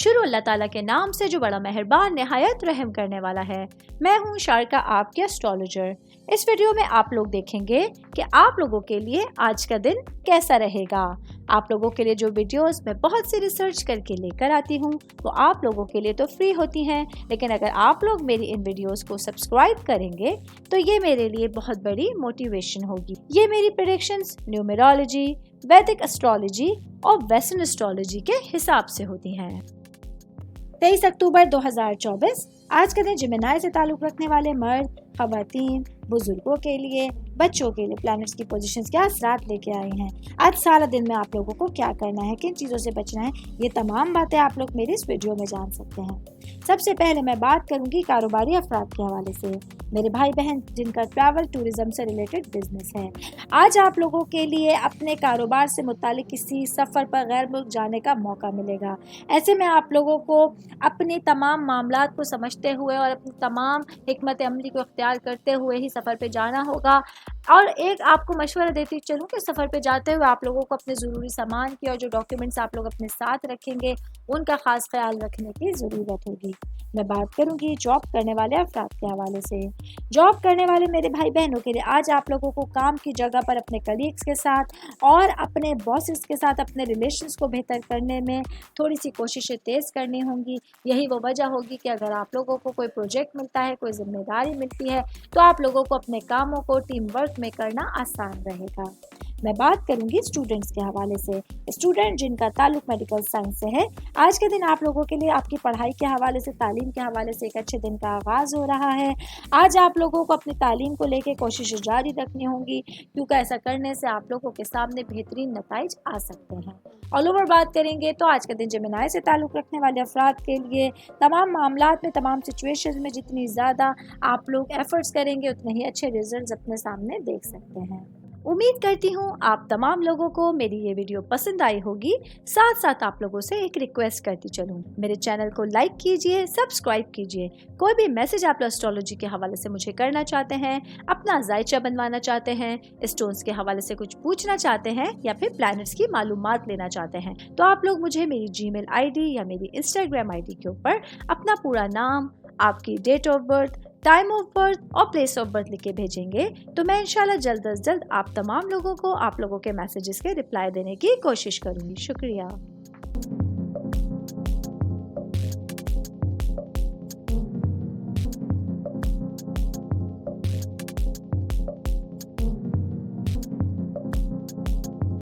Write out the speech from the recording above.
शुरू अल्लाह ताला के नाम से जो बड़ा मेहरबान निहायत रहम करने वाला है। मैं हूँ शारका, आपके एस्ट्रोलॉजर। इस वीडियो में आप लोग देखेंगे कि आप लोगों के लिए आज का दिन कैसा रहेगा। आप लोगों के लिए जो वीडियोस मैं बहुत सी रिसर्च करके लेकर आती हूँ वो आप लोगों के लिए तो फ्री होती हैं, लेकिन अगर आप लोग मेरी इन वीडियोस को सब्सक्राइब करेंगे तो ये मेरे लिए बहुत बड़ी मोटिवेशन होगी। ये मेरी प्रेडिक्शंस न्यूमेरोलॉजी, वैदिक एस्ट्रोलॉजी और वेस्टर्न एस्ट्रोलॉजी के हिसाब से होती हैं। 23 अक्टूबर 2024 आज का दिन जिमिनाई से ताल्लुक रखने वाले मर्द, खवातीन, बुजुर्गों के लिए, बच्चों के लिए प्लैनेट्स की पोजीशंस क्या असरात लेके आई हैं। आज सारा दिन में आप लोगों को क्या करना है, किन चीज़ों से बचना है, ये तमाम बातें आप लोग मेरी इस वीडियो में जान सकते हैं। सबसे पहले मैं बात करूंगी कारोबारी अफराद के हवाले से। मेरे भाई बहन जिनका ट्रैवल टूरिज्म से रिलेटेड बिजनेस है, आज आप लोगों के लिए अपने कारोबार से मुतालिक किसी सफ़र पर गैर मुल्क जाने का मौका मिलेगा। ऐसे में आप लोगों को अपनी तमाम मामलात को समझते हुए और अपनी तमाम हिकमत अमली को इख्तियार करते हुए ही सफ़र पे जाना होगा। और एक आपको मशवरा देती चलूँ कि सफ़र पे जाते हुए आप लोगों को अपने ज़रूरी सामान की और जो डॉक्यूमेंट्स आप लोग अपने साथ रखेंगे उनका ख़ास ख्याल रखने की ज़रूरत होगी। मैं बात करूंगी जॉब करने वाले अफराद के हवाले से। जॉब करने वाले मेरे भाई बहनों के लिए आज आप लोगों को काम की जगह पर अपने कलीग्स के साथ और अपने बॉसेस के साथ अपने रिलेशंस को बेहतर करने में थोड़ी सी कोशिशें तेज़ करनी होंगी। यही वो वजह होगी कि अगर आप लोगों को कोई प्रोजेक्ट मिलता है, कोई जिम्मेदारी मिलती है, तो आप लोगों को अपने कामों को टीम वर्क में करना आसान रहेगा। मैं बात करूंगी स्टूडेंट्स के हवाले से। स्टूडेंट जिनका ताल्लुक मेडिकल साइंस से है, आज के दिन आप लोगों के लिए आपकी पढ़ाई के हवाले से, तालीम के हवाले से एक अच्छे दिन का आगाज़ हो रहा है। आज आप लोगों को अपनी तालीम को लेकर कोशिशें जारी रखनी होंगी, क्योंकि ऐसा करने से आप लोगों के सामने बेहतरीन नताइज आ सकते हैं। ऑल ओवर बात करेंगे तो आज का दिन जिमिनाई से ताल्लुक़ रखने वाले अफराद के लिए तमाम मामलात में, तमाम सिचुएशंस में जितनी ज़्यादा आप लोग एफर्ट्स करेंगे उतने ही अच्छे रिजल्ट्स अपने सामने देख सकते हैं। उम्मीद करती हूँ आप तमाम लोगों को मेरी ये वीडियो पसंद आई होगी। साथ साथ आप लोगों से एक रिक्वेस्ट करती चलूँ, मेरे चैनल को लाइक कीजिए, सब्सक्राइब कीजिए। कोई भी मैसेज आप एस्ट्रोलॉजी के हवाले से मुझे करना चाहते हैं, अपना जायचा बनवाना चाहते हैं, स्टोन्स के हवाले से कुछ पूछना चाहते हैं या फिर प्लैनेट्स की मालूमात लेना चाहते हैं, तो आप लोग मुझे मेरी जीमेल आईडी या मेरी इंस्टाग्राम आईडी के ऊपर अपना पूरा नाम, आपकी date of birth, time of birth और प्लेस ऑफ बर्थ लिख के भेजेंगे तो मैं इंशाल्लाह जल्द अज जल्द आप तमाम लोगों को आप लोगों के मैसेजेस के रिप्लाई देने की कोशिश करूँगी। शुक्रिया।